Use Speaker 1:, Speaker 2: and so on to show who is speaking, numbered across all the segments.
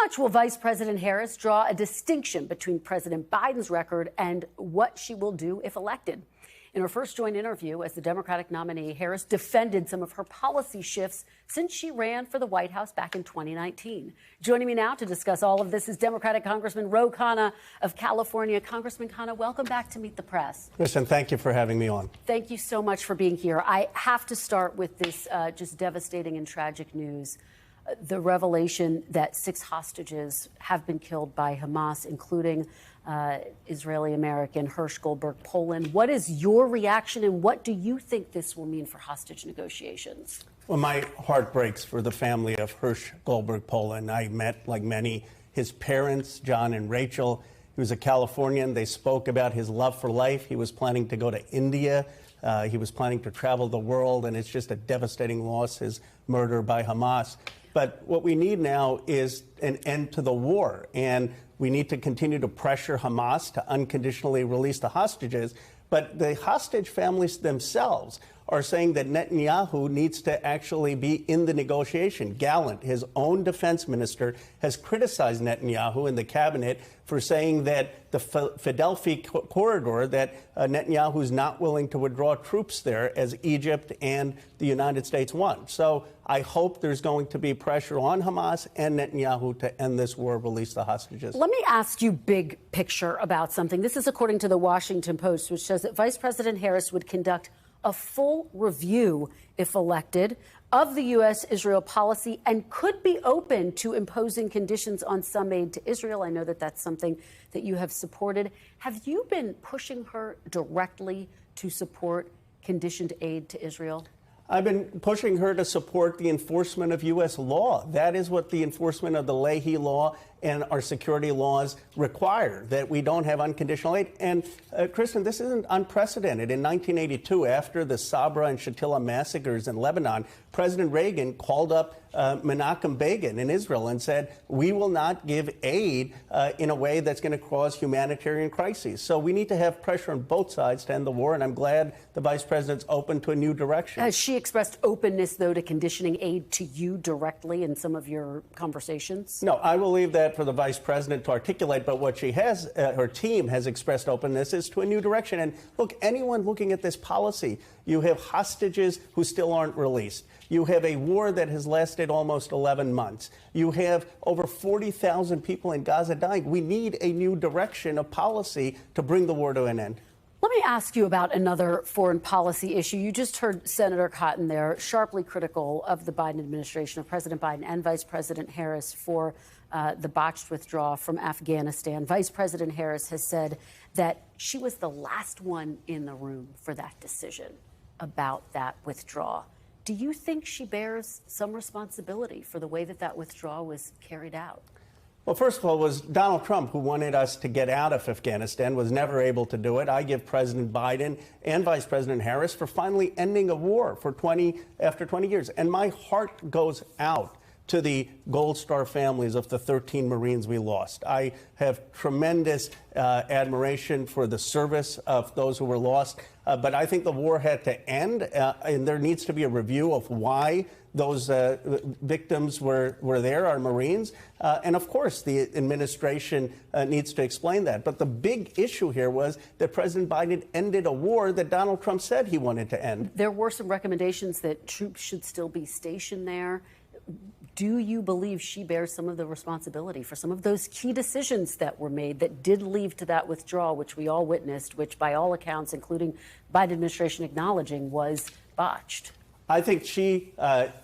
Speaker 1: much will Vice President Harris draw a distinction between President Biden's record and what she will do if elected? In her first joint interview as the Democratic nominee, Harris defended some of her policy shifts since she ran for the White House back in 2019. Joining me now to discuss all of this is Democratic Congressman Khanna of California. Congressman Khanna, welcome back to Meet the Press.
Speaker 2: Listen, thank you for having me on.
Speaker 1: Thank you so much for being here. I have to start with this just devastating and tragic news. The revelation that 6 hostages have been killed by Hamas, including Israeli-American Hersh Goldberg Poland. What is your reaction, and what do you think this will mean for hostage negotiations?
Speaker 2: Well, my heart breaks for the family of Hersh Goldberg Poland. I met, like many, his parents, John and Rachel. He was a Californian. They spoke about his love for life. He was planning to go to India. He was planning to travel the world, and it's just a devastating loss, his murder by Hamas. But what we need now is an end to the war, and we need to continue to pressure Hamas to unconditionally release the hostages. But the hostage families themselves are saying that Netanyahu needs to actually be in the negotiation. Gallant, his own defense minister, has criticized Netanyahu in the cabinet for saying that the Philadelphia corridor, that Netanyahu is not willing to withdraw troops there as Egypt and the United States want. So I hope there's going to be pressure on Hamas and Netanyahu to end this war, release the hostages.
Speaker 1: Let me ask you big picture about something. This is according to the Washington Post, which says that Vice President Harris would conduct a full review, if elected, of the U.S.-Israel policy and could be open to imposing conditions on some aid to Israel. I know that that's something that you have supported. Have you been pushing her directly to support conditioned aid to Israel?
Speaker 2: I've been pushing her to support the enforcement of U.S. law. That is what the enforcement of the Leahy law and our security laws require, that we don't have unconditional aid. And, Kristen, this isn't unprecedented. In 1982, after the Sabra and Shatila massacres in Lebanon, President Reagan called up Menachem Begin in Israel and said, we will not give aid in a way that's going to cause humanitarian crises. So we need to have pressure on both sides to end the war, and I'm glad the Vice President's open to a new direction.
Speaker 1: Has she expressed openness, though, to conditioning aid to you directly in some of your conversations?
Speaker 2: No, I will leave that for the Vice President to articulate, but what she has, her team has expressed openness is to a new direction. And look, anyone looking at this policy, you have hostages who still aren't released. You have a war that has lasted almost 11 months. You have over 40,000 people in Gaza dying. We need a new direction of policy to bring the war to an end.
Speaker 1: Let me ask you about another foreign policy issue. You just heard Senator Cotton there sharply critical of the Biden administration, of President Biden and Vice President Harris for the botched withdrawal from Afghanistan. Vice President Harris has said that she was the last one in the room for that decision about that withdrawal. Do you think she bears some responsibility for the way that that withdrawal was carried out?
Speaker 2: Well, first of all, it was Donald Trump who wanted us to get out of Afghanistan, was never able to do it. I give President Biden and Vice President Harris for finally ending a war for after 20 years. And my heart goes out to the Gold Star families of the 13 Marines we lost. I have tremendous admiration for the service of those who were lost. But I think the war had to end, and there needs to be a review of why those victims were there, our Marines. And of course, the administration needs to explain that. But the big issue here was that President Biden ended a war that Donald Trump said he wanted to end.
Speaker 1: There were some recommendations that troops should still be stationed there. Do you believe she bears some of the responsibility for some of those key decisions that were made that did lead to that withdrawal, which we all witnessed, which by all accounts, including Biden administration acknowledging, was botched?
Speaker 2: I think she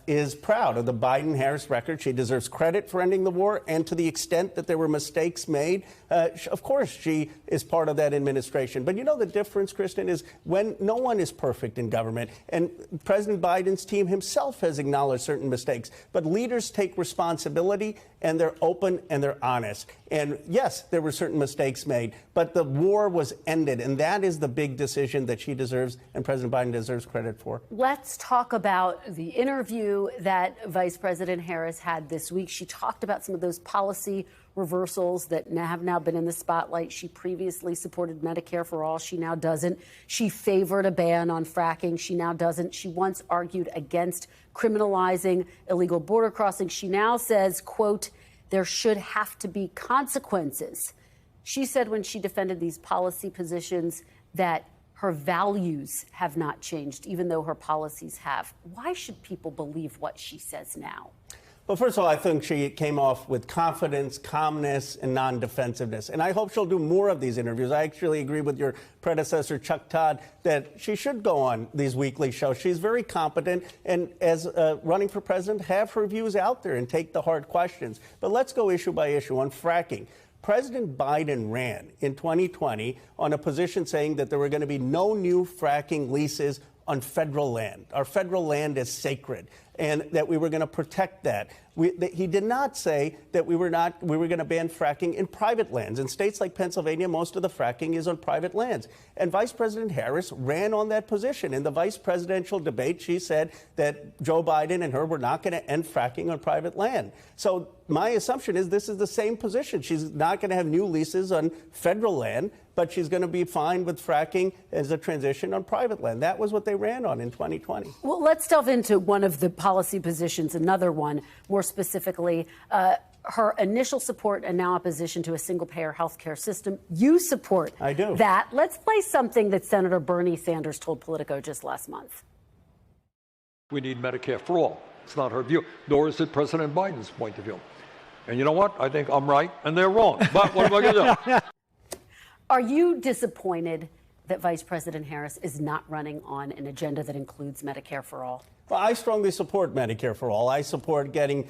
Speaker 2: is proud of the Biden-Harris record. She deserves credit for ending the war, and to the extent that there were mistakes made, of course she is part of that administration. But you know the difference, Kristen, is when no one is perfect in government, and President Biden's team himself has acknowledged certain mistakes, but leaders take responsibility, and they're open and they're honest. And yes, there were certain mistakes made, but the war was ended, and that is the big decision that she deserves and President Biden deserves credit for.
Speaker 1: Let's talk about the interview that Vice President Harris had this week. She talked about some of those policy reversals that have now been in the spotlight. She previously supported Medicare for all. She now doesn't. She favored a ban on fracking. She now doesn't. She once argued against criminalizing illegal border crossing. She now says, quote, there should have to be consequences. She said when she defended these policy positions that her values have not changed, even though her policies have. Why should people believe what she says now?
Speaker 2: Well, first of all, I think she came off with confidence, calmness, and non-defensiveness. And I hope she'll do more of these interviews. I actually agree with your predecessor, Chuck Todd, that she should go on these weekly shows. She's very competent, and as running for president, have her views out there and take the hard questions. But let's go issue by issue on fracking. President Biden ran in 2020 on a position saying that there were going to be no new fracking leases on federal land. Our federal land is sacred, and that we were going to protect that. He did not say that we were going to ban fracking in private lands. In states like Pennsylvania, most of the fracking is on private lands. And Vice President Harris ran on that position. In the vice presidential debate, she said that Joe Biden and her were not going to end fracking on private land. So my assumption is this is the same position. She's not going to have new leases on federal land, but she's going to be fine with fracking as a transition on private land. That was what they ran on in 2020.
Speaker 1: Well, let's delve into one of the policy positions, another one, more specifically, her initial support and now opposition to a single-payer health care system. You support
Speaker 2: I do.
Speaker 1: that. Let's play something that Senator Bernie Sanders told Politico just last month.
Speaker 3: We need Medicare for all. It's not her view, nor is it President Biden's point of view. And you know what? I think I'm right and they're wrong. But what am I going to do?
Speaker 1: Are you disappointed that Vice President Harris is not running on an agenda that includes Medicare for all?
Speaker 2: Well, I strongly support Medicare for all. I support getting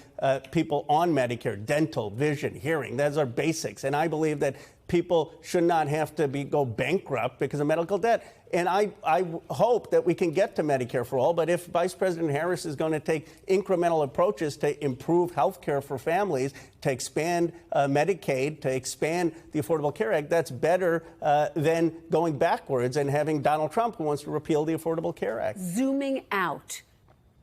Speaker 2: people on Medicare, dental, vision, hearing. Those are basics. And I believe that people should not have to go bankrupt because of medical debt. And I hope that we can get to Medicare for all. But if Vice President Harris is going to take incremental approaches to improve health care for families, to expand Medicaid, to expand the Affordable Care Act, that's better than going backwards and having Donald Trump who wants to repeal the Affordable Care Act.
Speaker 1: Zooming out,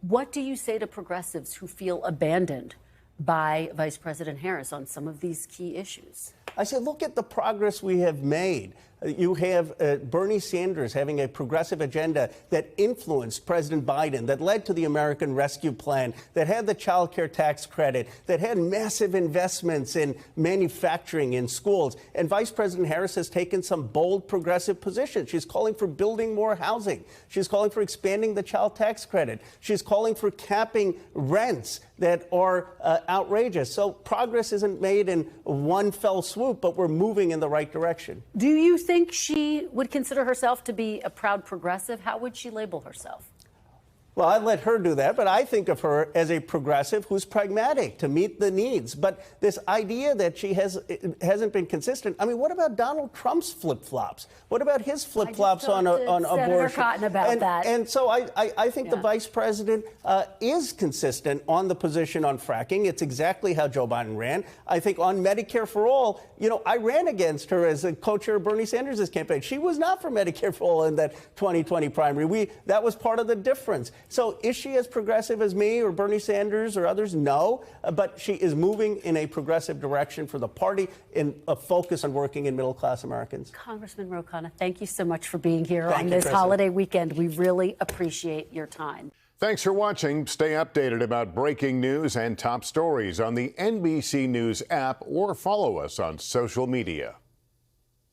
Speaker 1: what do you say to progressives who feel abandoned by Vice President Harris on some of these key issues?
Speaker 2: I said, look at the progress we have made. You have Bernie Sanders having a progressive agenda that influenced President Biden, that led to the American Rescue Plan, that had the child care tax credit, that had massive investments in manufacturing, in schools. And Vice President Harris has taken some bold progressive positions. She's calling for building more housing. She's calling for expanding the child tax credit. She's calling for capping rents that are outrageous. So progress isn't made in one fell swoop, but we're moving in the right direction.
Speaker 1: Do you think she would consider herself to be a proud progressive? How would she label herself?
Speaker 2: Well, I'd let her do that, but I think of her as a progressive who's pragmatic to meet the needs. But this idea that she hasn't been consistent. I mean, what about Donald Trump's flip-flops? What about his flip-flops on abortion?
Speaker 1: Senator Cotton about that.
Speaker 2: And so I think the vice president is consistent on the position on fracking. It's exactly how Joe Biden ran. I think on Medicare for all, you know, I ran against her as a co-chair of Bernie Sanders' campaign. She was not for Medicare for all in that 2020 primary. That was part of the difference. So is she as progressive as me or Bernie Sanders or others? No, but she is moving in a progressive direction for the party in a focus on working in middle-class Americans.
Speaker 1: Congressman Ro Khanna, thank you so much for being here on
Speaker 2: you,
Speaker 1: this
Speaker 2: Kristen.
Speaker 1: holiday weekend. We really appreciate your time.
Speaker 4: Thanks for watching. Stay updated about breaking news and top stories on the NBC News app or follow us on social media.